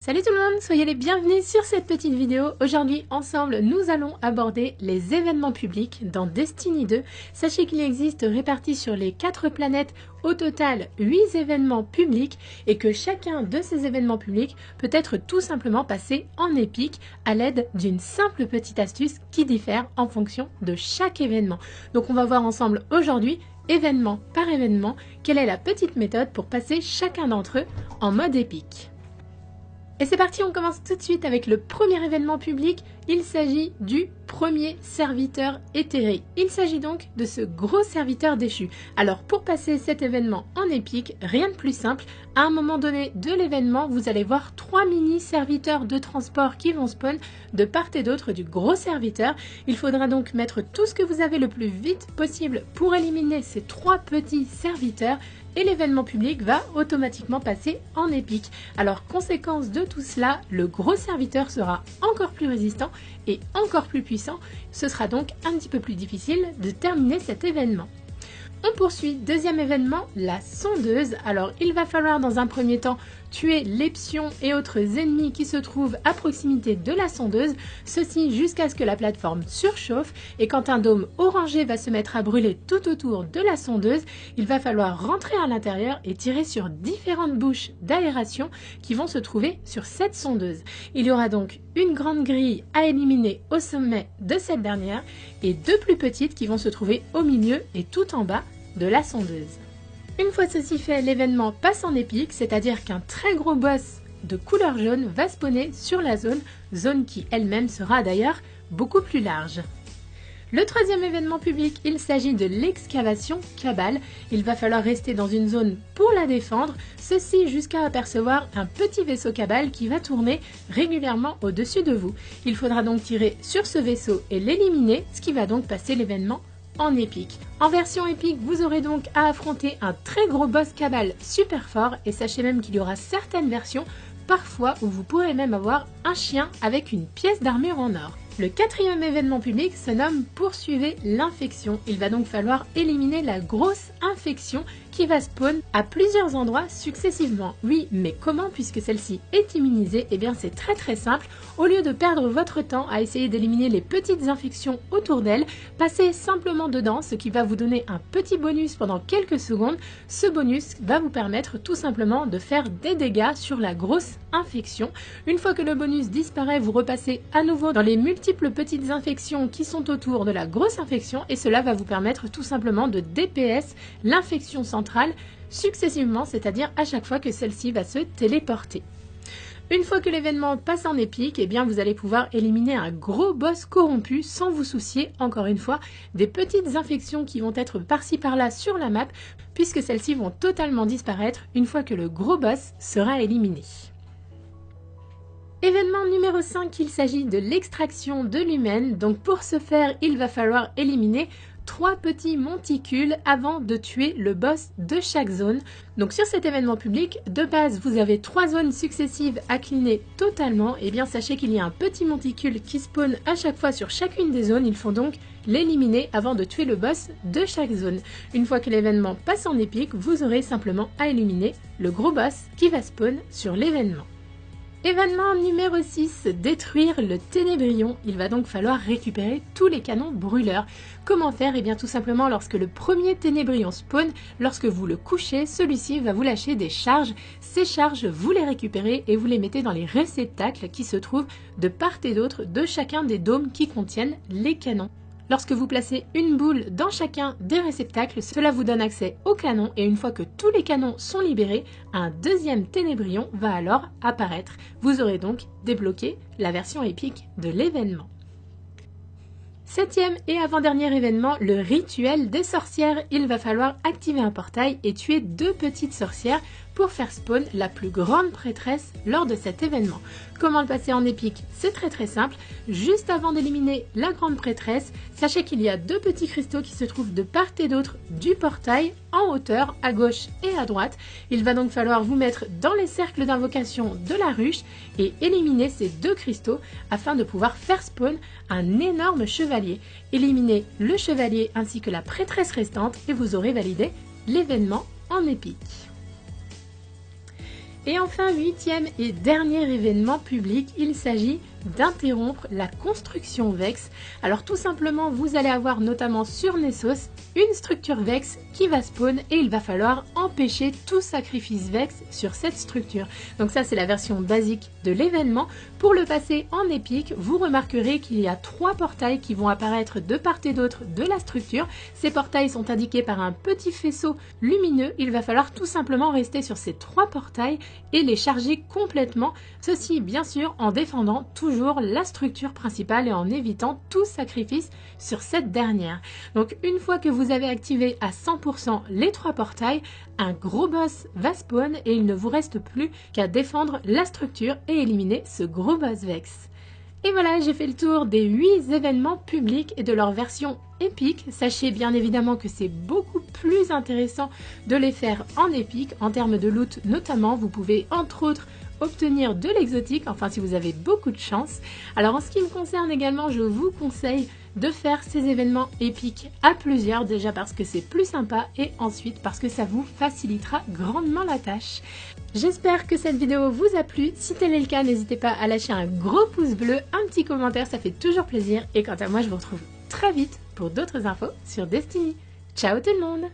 Salut tout le monde, soyez les bienvenus sur cette petite vidéo. Aujourd'hui, ensemble, nous allons aborder les événements publics dans Destiny 2. Sachez qu'il existe répartis sur les 4 planètes au total 8 événements publics et que chacun de ces événements publics peut être tout simplement passé en épique à l'aide d'une simple petite astuce qui diffère en fonction de chaque événement. Donc on va voir ensemble aujourd'hui, événement par événement, quelle est la petite méthode pour passer chacun d'entre eux en mode épique. Et c'est parti, on commence tout de suite avec le premier événement public. Il s'agit du premier serviteur éthéré. Il s'agit donc de ce gros serviteur déchu. Alors pour passer cet événement en épique, rien de plus simple. À un moment donné de l'événement, vous allez voir 3 mini serviteurs de transport qui vont spawn de part et d'autre du gros serviteur. Il faudra donc mettre tout ce que vous avez le plus vite possible pour éliminer ces 3 petits serviteurs. Et l'événement public va automatiquement passer en épique. Alors conséquence de tout cela, le gros serviteur sera encore plus résistant et encore plus puissant. Ce sera donc un petit peu plus difficile de terminer cet événement. On poursuit, deuxième événement, la sondeuse. Alors il va falloir dans un premier temps tuer les pions et autres ennemis qui se trouvent à proximité de la sondeuse, ceci jusqu'à ce que la plateforme surchauffe, et quand un dôme orangé va se mettre à brûler tout autour de la sondeuse, il va falloir rentrer à l'intérieur et tirer sur différentes bouches d'aération qui vont se trouver sur cette sondeuse. Il y aura donc une grande grille à éliminer au sommet de cette dernière et 2 plus petites qui vont se trouver au milieu et tout en bas de la sondeuse. Une fois ceci fait, l'événement passe en épique, c'est-à-dire qu'un très gros boss de couleur jaune va spawner sur la zone qui elle-même sera d'ailleurs beaucoup plus large. Le troisième événement public, il s'agit de l'excavation Cabal. Il va falloir rester dans une zone pour la défendre, ceci jusqu'à apercevoir un petit vaisseau Cabal qui va tourner régulièrement au-dessus de vous. Il faudra donc tirer sur ce vaisseau et l'éliminer, ce qui va donc passer l'événement en épique. En version épique, vous aurez donc à affronter un très gros boss Cabal super fort et sachez même qu'il y aura certaines versions parfois où vous pourrez même avoir un chien avec une pièce d'armure en or. Le quatrième événement public se nomme Poursuivez l'infection. Il va donc falloir éliminer la grosse infection qui va spawn à plusieurs endroits successivement. Oui, mais comment puisque celle-ci est immunisée? Eh bien c'est très simple. Au lieu de perdre votre temps à essayer d'éliminer les petites infections autour d'elle, passez simplement dedans, ce qui va vous donner un petit bonus pendant quelques secondes. Ce bonus va vous permettre tout simplement de faire des dégâts sur la grosse infection. Une fois que le bonus disparaît, vous repassez à nouveau dans les multiples petites infections qui sont autour de la grosse infection et cela va vous permettre tout simplement de DPS l'infection centrale successivement, c'est-à-dire à chaque fois que celle-ci va se téléporter. Une fois que l'événement passe en épique, eh bien vous allez pouvoir éliminer un gros boss corrompu sans vous soucier, encore une fois, des petites infections qui vont être par-ci par-là sur la map, puisque celles-ci vont totalement disparaître une fois que le gros boss sera éliminé. Événement numéro 5, il s'agit de l'extraction de l'humaine. Donc pour ce faire, il va falloir éliminer 3 petits monticules avant de tuer le boss de chaque zone. Donc sur cet événement public, de base vous avez 3 zones successives à cleaner totalement. Et bien sachez qu'il y a un petit monticule qui spawn à chaque fois sur chacune des zones. Il faut donc l'éliminer avant de tuer le boss de chaque zone. Une fois que l'événement passe en épique, vous aurez simplement à éliminer le gros boss qui va spawn sur l'événement. Événement numéro 6, détruire le ténébrion. Il va donc falloir récupérer tous les canons brûleurs. Comment faire? Eh bien tout simplement lorsque le premier ténébrion spawn, lorsque vous le couchez, celui-ci va vous lâcher des charges. Ces charges, vous les récupérez et vous les mettez dans les réceptacles qui se trouvent de part et d'autre de chacun des dômes qui contiennent les canons. Lorsque vous placez une boule dans chacun des réceptacles, cela vous donne accès aux canons et une fois que tous les canons sont libérés, un deuxième ténébrion va alors apparaître. Vous aurez donc débloqué la version épique de l'événement. Septième et avant-dernier événement, le rituel des sorcières. Il va falloir activer un portail et tuer 2 petites sorcières pour faire spawn la plus grande prêtresse lors de cet événement. Comment le passer en épique? C'est très simple. Juste avant d'éliminer la grande prêtresse, sachez qu'il y a 2 petits cristaux qui se trouvent de part et d'autre du portail, en hauteur, à gauche et à droite. Il va donc falloir vous mettre dans les cercles d'invocation de la ruche et éliminer ces 2 cristaux afin de pouvoir faire spawn un énorme chevalier. Éliminez le chevalier ainsi que la prêtresse restante et vous aurez validé l'événement en épique. Et enfin, huitième et dernier événement public, il s'agit d'interrompre la construction VEX. Alors tout simplement, vous allez avoir notamment sur Nessos une structure VEX qui va spawn et il va falloir empêcher tout sacrifice VEX sur cette structure. Donc ça, c'est la version basique de l'événement. Pour le passer en épique, vous remarquerez qu'il y a 3 portails qui vont apparaître de part et d'autre de la structure. Ces portails sont indiqués par un petit faisceau lumineux. Il va falloir tout simplement rester sur ces 3 portails et les charger complètement. Ceci, bien sûr, en défendant toujours la structure principale et en évitant tout sacrifice sur cette dernière. Donc une fois que vous avez activé à 100% les 3 portails, un gros boss va spawn et il ne vous reste plus qu'à défendre la structure et éliminer ce gros boss Vex. Et voilà, j'ai fait le tour des 8 événements publics et de leur version épique. Sachez bien évidemment que c'est beaucoup plus intéressant de les faire en épique, en termes de loot notamment. Vous pouvez entre autres obtenir de l'exotique, enfin si vous avez beaucoup de chance. Alors en ce qui me concerne également, je vous conseille de faire ces événements épiques à plusieurs, déjà parce que c'est plus sympa et ensuite parce que ça vous facilitera grandement la tâche. J'espère que cette vidéo vous a plu. Si tel est le cas, n'hésitez pas à lâcher un gros pouce bleu, un petit commentaire, ça fait toujours plaisir. Et quant à moi, je vous retrouve très vite pour d'autres infos sur Destiny. Ciao tout le monde!